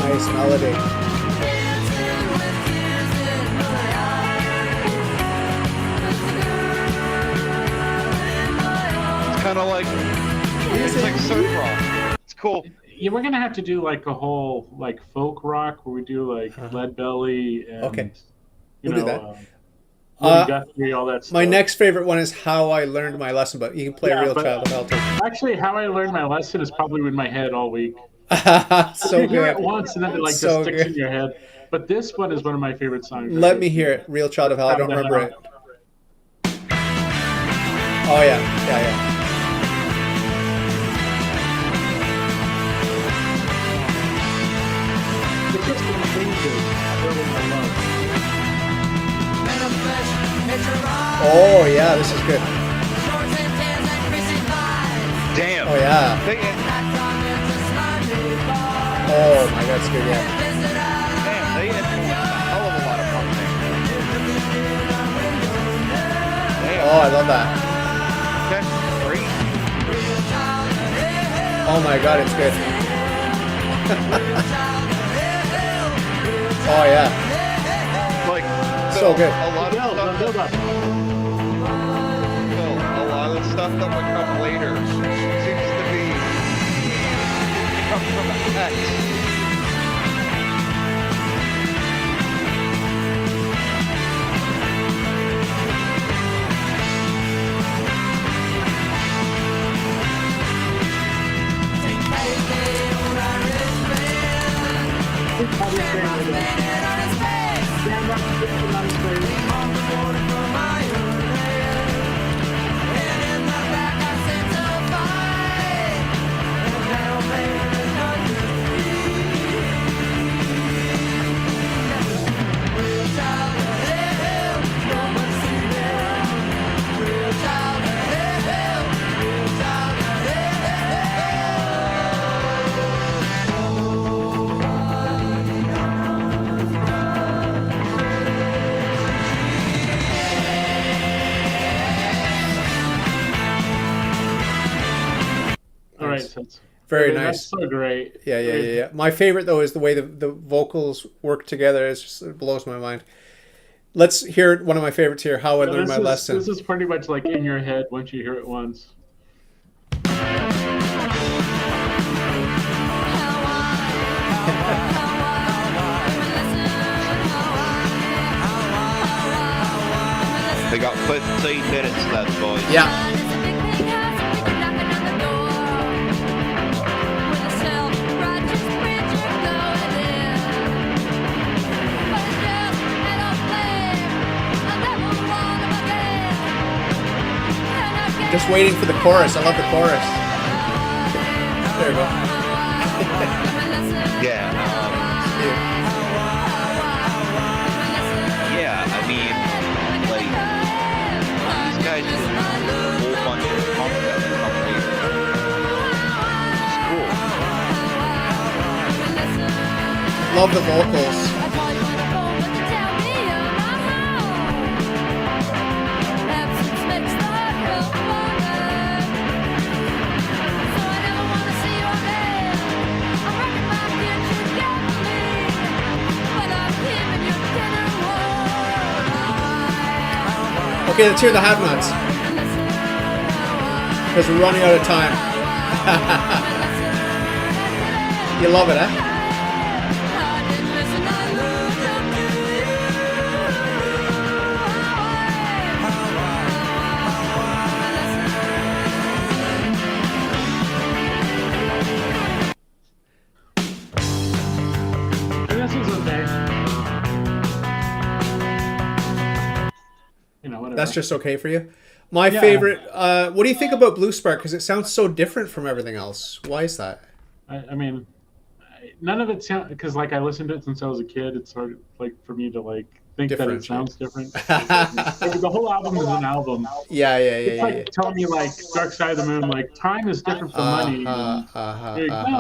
Nice melody. It's kind of like surf rock. It's cool. Yeah, we're gonna have to do like a whole like folk rock where we do like Lead Belly and Okay. you We'll know, do that. Guthrie, all that stuff. My next favorite one is How I Learned My Lesson, but you can play Real Child of Hell too. Actually, How I Learned My Lesson is probably in my head all week. So you hear it good. once and then it like So just sticks in your head. But this one is one of my favorite songs. Let me hear it. Real Child of Hell. I don't remember it. Oh yeah. Yeah, yeah. Oh yeah, this is good. Damn. Oh yeah. Oh my god, it's good, yeah. Damn, they influenced a hell of a lot of punk things. Damn. Oh, I love that. That's great. Oh my god, it's good. Oh yeah. Like, So good. A lot of stuff that would come later seems to be come from X. Very nice. nice. That's so great. Yeah. My favorite though is the way the vocals work together. It blows my mind. Let's hear one of my favorites here. How I learned my lesson. This is pretty much like in your head once you hear it once. They got 15 minutes left, boys. Yeah. Just waiting for the chorus. I love the chorus. There you go. Yeah. Yeah, I mean, like, these guys did a whole bunch of punk that come later. It's cool. Love the vocals. Okay, let's hear the have-nots. Because we're running out of time. You love it, eh? This is okay. Whatever. That's just okay for you? My favorite, what do you think about Blue Spark? Because it sounds so different from everything else. Why is that? I mean, none of it sounds, because like I listened to it since I was a kid. It's hard like for me to like think that it sounds different. The whole album is an album. Yeah. It's like telling me like Dark Side of the Moon, like time is different from money. No,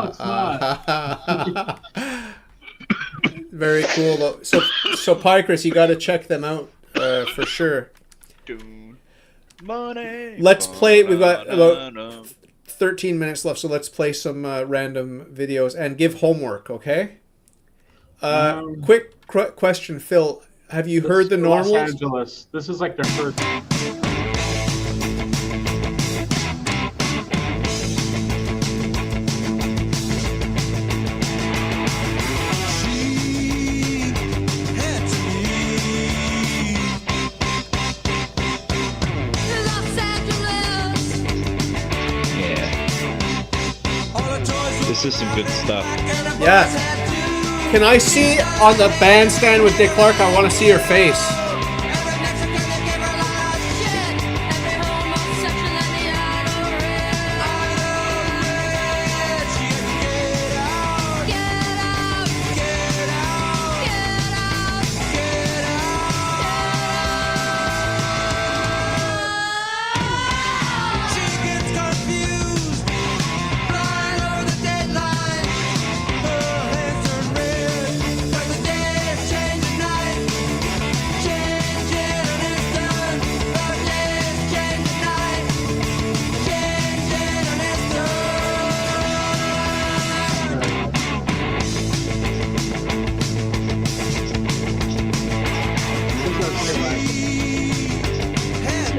it's not. Very cool though. So Pychris, you got to check them out for sure. Dude, money. Let's play. We've got about 13 minutes left, so let's play some random videos and give homework, okay? Quick question, Phil. Have you heard the Normals? Los Angeles. This is like their first. This is some good stuff. Yeah. Can I see on the bandstand with Dick Clark? I want to see her face.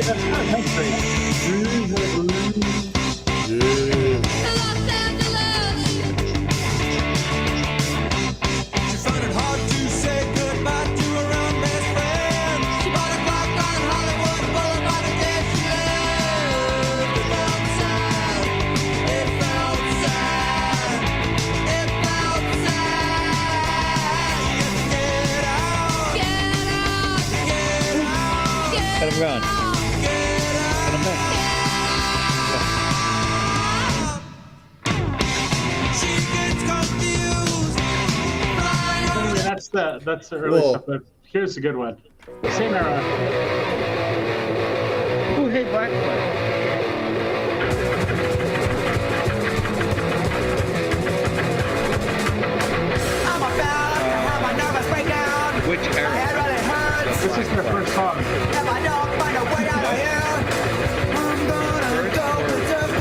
That's great. She found it hard to say goodbye to her own best friend. She bought a clock on Hollywood Boulevard the day she left. It felt sad. It felt sad. It felt sad. You have to get out. Get out. Let him run. Let him back. She gets confused. That's the early Whoa. stuff. But here's a good one. Same era. Oh, hey, Black Flag. I'm about to have a nervous breakdown. Which My era? head really hurts. This is their first song. If I don't find a way out of here, I'm gonna go berserk.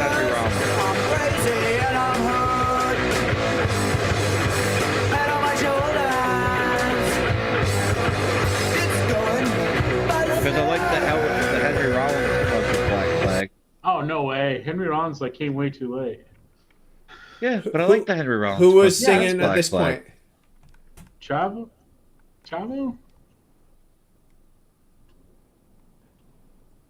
I'm crazy and I'm hurt. Head on my shoulders. It's going Because I like the Henry Rollins of the Black Flag. Oh, no way. Henry Rollins like came way too late. Yeah, but I like the Henry Rollins. Who was of singing Black at this Flag. point? Chavo?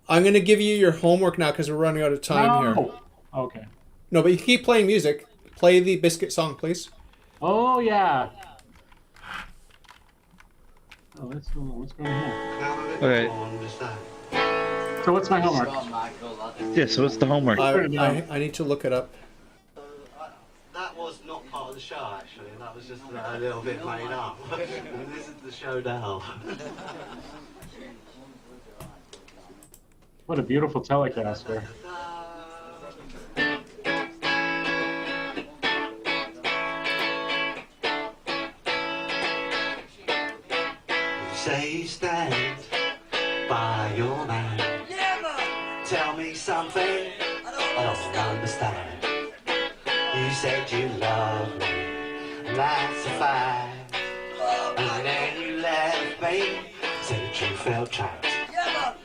I'm going to give you your homework now because we're running out of time here. No. Okay. No, but you keep playing music. Play the Biscuit song, please. Oh, yeah. Oh, what's going on? Okay. So what's my homework? Yeah, so what's the homework? I need to look it up. That was not part of the show, actually. That was just a little bit made up. This is the show now. What a beautiful Telecaster. You say you stand by your man. Tell me something I don't understand. You said you love me, and that's a fact. And then you left me, said you felt trapped.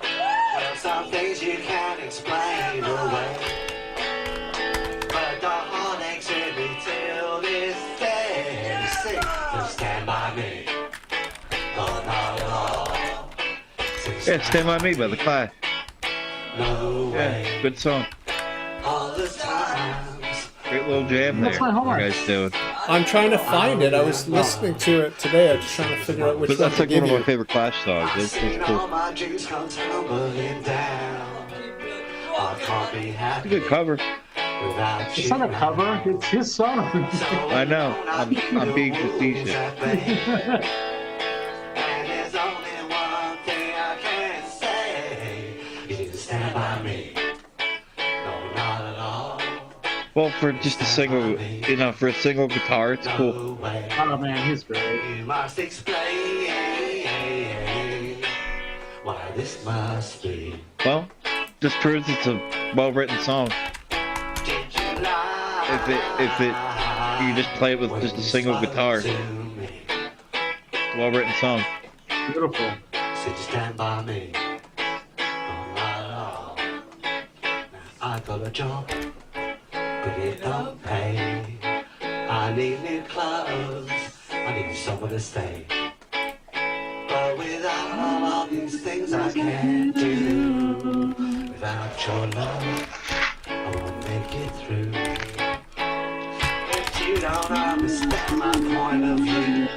Well, some things you can't explain away, but the heart aches in me till this day. You say you'll stand by me. Oh, not at all. Yeah, Stand By Me by The Clash. No way. Yeah, good song. All the times. Great little jam there. What's my homework? You guys doing? I'm trying to find it. I was listening to it today. I'm just trying to figure out which But one that's to like give one of my you. favorite Clash songs. I've It's seen cool. all my dreams come tumbling down. I can't be It's a happy good cover. without It's you. not a cover. It's his song. I know. I'm being facetious. And there's only one thing I can say. You need to stand by me. No, not at all. Well, for just a single, for a single guitar, it's cool. No way. Oh man, he's great. You must explain why this must be. Well, just proves it's a well-written song. Did you lie? You just play it with just a single guitar. To me? Well-written song. Beautiful. Said you stand by me. Oh, not at all. Now, I got a job, but it don't pay. I need new clothes. I need somewhere to stay. But without all of these things I can't do. Without your love, I won't make it through. If you don't understand my point of view,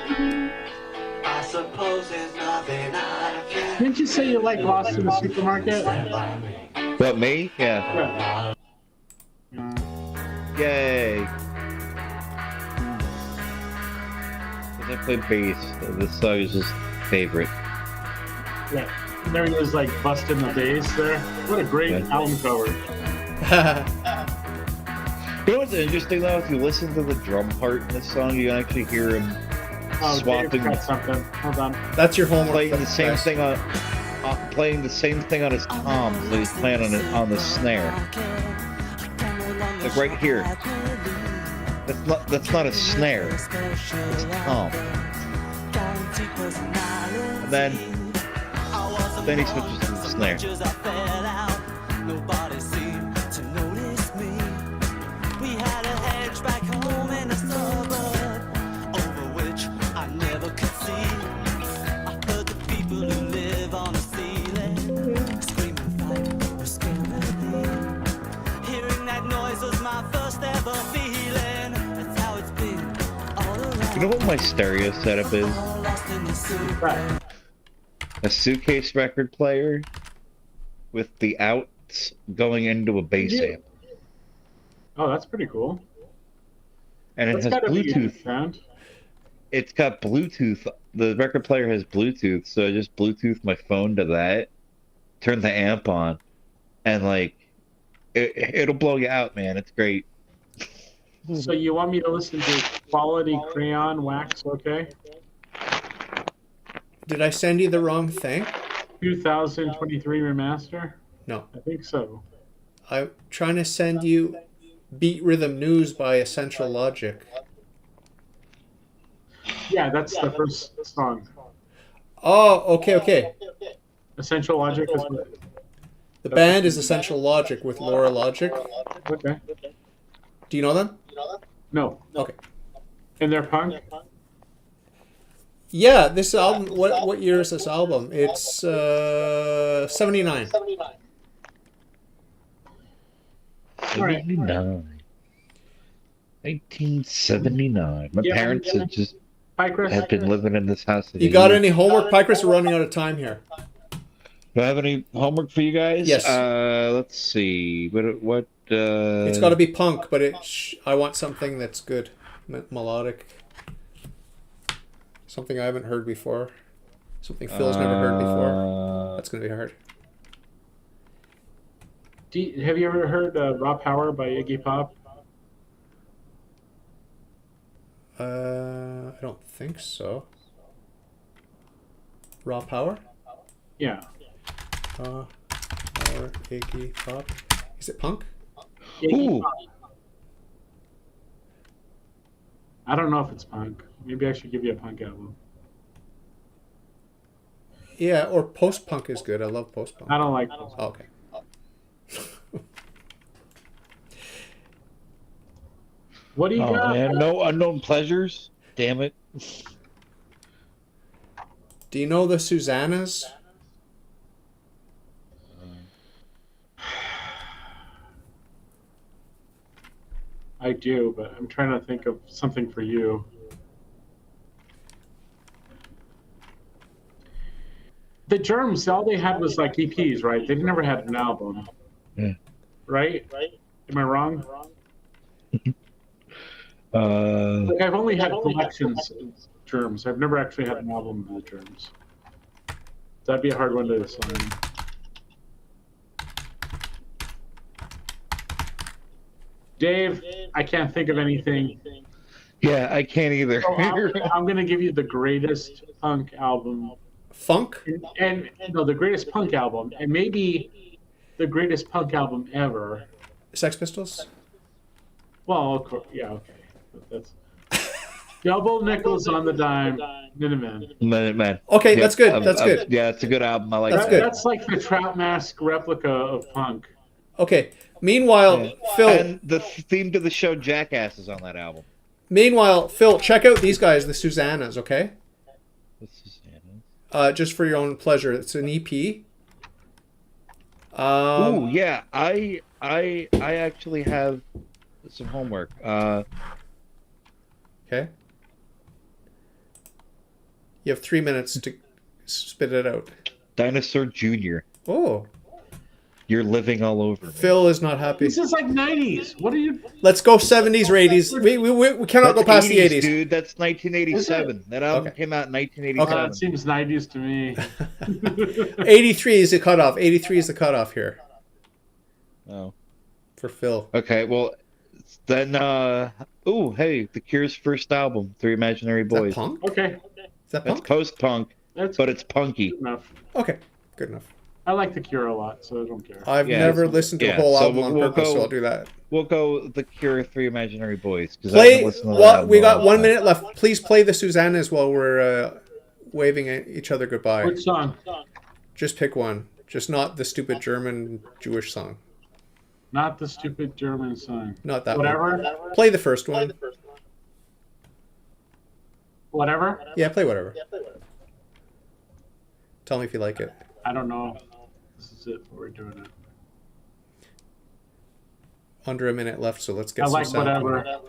I suppose there's nothing I can. Didn't you say you like Lost in the Supermarket? Stand by me. What, me? Yeah. Yeah. Yay. Because I play bass. This song is just favorite. Yeah. And there he is, like busting the bass there. What a great Yeah. album cover. You know what's interesting though? If you listen to the drum part in this song, you can actually hear him Oh, Dave swapping, got something. Hold on. That's your homework. playing the That's same best. thing on, playing the same thing on his tom. So he's playing on the snare. Like right here. That's not a snare. It's a tom. And then Then he switches to the snare. As I fell out, nobody seemed to notice me. We had a hedge back home in a suburb, over which I never could see. I heard the people who live on the ceiling screaming fight or screaming. Hearing that noise was my first ever feeling. That's how it's been all around. You know what my stereo setup is? Lost in the soup. Right. A suitcase record player with the outs going into a bass amp. Oh, that's pretty cool. And it That's has gotta be a good Bluetooth. sound. It's got Bluetooth. The record player has Bluetooth, so I just Bluetooth my phone to that, turn the amp on, and like it'll blow you out, man. It's great. So you want me to listen to Quality Crayon Wax, okay? Did I send you the wrong thing? 2023 remaster? No. I think so. I'm trying to send you Beat Rhythm News by Essential Logic. Yeah, that's the first song. Oh, okay. Essential Logic is The band is Essential Logic with Laura Logic. okay. Do you know them? No. Okay. And they're punk? Yeah, this album. What year is this album? It's 79. 79. 1979. My Yeah, parents yeah. had just Hi, Chris. have been living in this house. You got any homework, Picus? We're running out of time here. Do I have any homework for you guys? Yes. Let's see. What? It's got to be punk, but I want something that's good, melodic. Something I haven't heard before. Something Phil's never heard before. That's going to be hard. Have you ever heard Raw Power by Iggy Pop? I don't think so. Raw Power? Yeah. Power, Iggy Pop. Is it punk? Iggy Ooh. Pop. I don't know if it's punk. Maybe I should give you a punk album. Yeah, or post-punk is good. I love post-punk. I don't like this. Oh, okay. What do you Oh got? man, no unknown pleasures. Damn it. Do you know the Susannas? I do, but I'm trying to think of something for you. The Germs, all they had was like EPs, right? They never had an album. Yeah. Right? Am I wrong? Uh, I've only had collections of Germs. I've never actually had an album of the Germs. That'd be a hard one to decide. Dave, I can't think of anything. yeah, I can't either. So I'm going to give you the greatest punk album. Funk? And no, the greatest punk album. And maybe the greatest punk album ever. Sex Pistols? Well, of course, yeah, okay. That's Double Nickels on the Dime, Minutemen. Man. Okay, Yeah, that's good. That's good. Yeah, it's a good album. I like That's that. good. That's like the Trout Mask replica of punk. Okay. Meanwhile, Yeah. Phil. And the theme to the show Jackass is on that album. Phil, check out these guys, the Susannas. Okay. This is Anna. Just for your own pleasure. It's an EP. Ooh, yeah. I actually have some homework. Okay. You have 3 minutes to spit it out. Dinosaur Jr. Oh, You're living all over me. Phil is not happy. This is like 90s. What are you? Let's go 70s or 80s. We cannot go past the 80s. Dude. That's 1987. That album Okay. came out in Oh, 1987. it seems 90s to me. 83 is the cutoff. 83 is the cutoff here Oh. for Phil. Okay, well, then, ooh, hey, The Cure's first album, Three Imaginary Is that Boys. punk? Okay, Is that That's punk? post-punk, that's but it's punky. good enough. Okay, good enough. I like The Cure a lot, so I don't care. I've Yeah, never listened to a yeah, whole so album on we'll purpose, go- so I'll do that. We'll go The Cure, Three Imaginary Boys. 'Cause I Play haven't listened to that what album we in a got. long 1 time. minute left. Please play the Susannas while we're waving at each other goodbye. Which song? Just pick one. Just not the stupid German Jewish song. Not the stupid German song. Not that Whatever. one. Play the first one. Whatever? Yeah, play whatever. Tell me if you like it. I don't know. This is it. We're doing it. Under a minute left, so let's get I some like sound. whatever.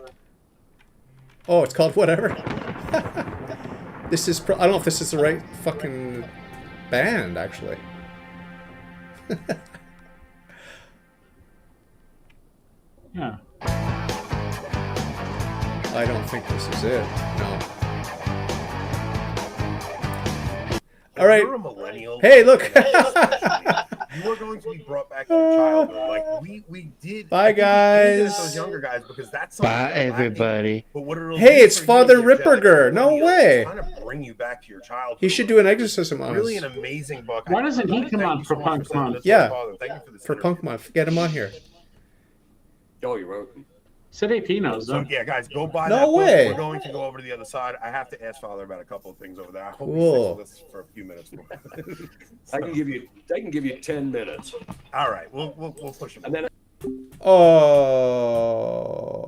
Oh, it's called Whatever? This is... I don't know if this is the right fucking band, actually. Yeah. I don't think this is it. No. All right. You're a millennial. Hey, look. You are going to be brought back to your childhood. Like we did. Bye, guys. Those younger guys, because that's Bye, everybody. But what it'll Hey, do it's for you Father and your Gen Ripperger. X No millennials way. is Kind of bring you back to your childhood. He should do an exorcism on Really us. an amazing book. Why doesn't he come on for Punk Month? Yeah. Thank you for this For interview. Punk Month. Get him on here. Oh, you're welcome. City P knows So them. yeah, guys, go buy No that book. way. We're going to go over to the other side. I have to ask Father about a couple of things over there. I hope Cool. he sticks with us for a few minutes more. I can give you 10 minutes. All right, we'll push him. And then Oh.